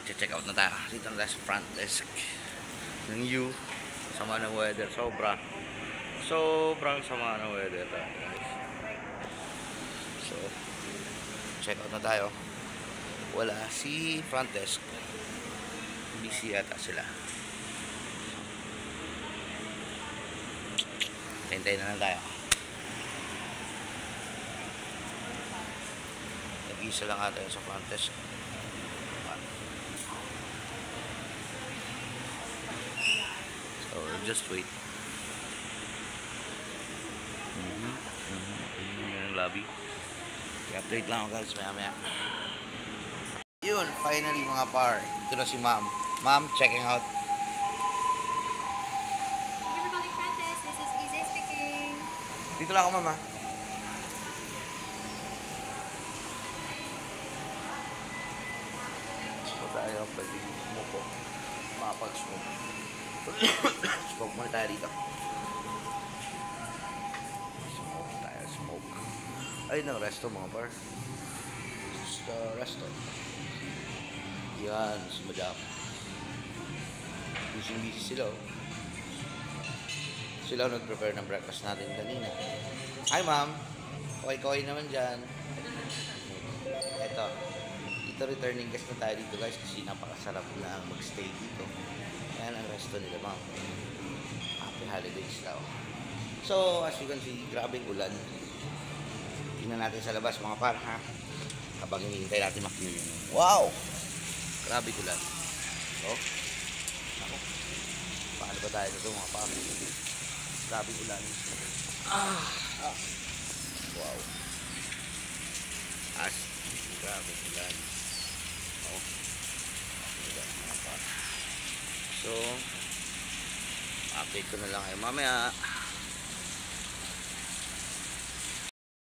Mag-check out na tayo. Dito na tayo sa front desk ng U. Sama ng weather. Sobrang sama ng weather tayo, guys. So, check out na tayo. Wala si front desk. Busy yata sila. Hintayin na lang tayo. Nag-isa lang ata sa front desk. So, just wait. Yung lobby. I-update lang ako, guys, maya. Yun, finally mga par. Ito na si ma'am. Ma'am, checking out. Thank you for calling front desk. This is Izzy speaking. Dito lang ako, ma'am, ha. So tayo, pwede smoke. Makapag-smoke. Smoke muna tayo dito. Smoke. Ayun ang resto, mga par. This is the resto. Yan, si madam. Busy sila, oh. Sila nag-prepare ng breakfast natin kanina. Hi, ma'am. Koy naman dyan. Eto. Dito returning guest na tayo dito, guys, kasi napakasarap na mag-stay dito. Yan ang resto nila, ma'am. Happy holidays daw. So, as you can see, grabing ulan. Tingnan natin sa labas, mga par, ha? Habang hinihintay natin makinig. Wow! Grabe ulan. So, ako. Paano ba tayo dito, mga par? Grabe ulan. Wow. Grabe ulan. Oh. Ulan, mga par. So, update ko na lang kayo mamaya.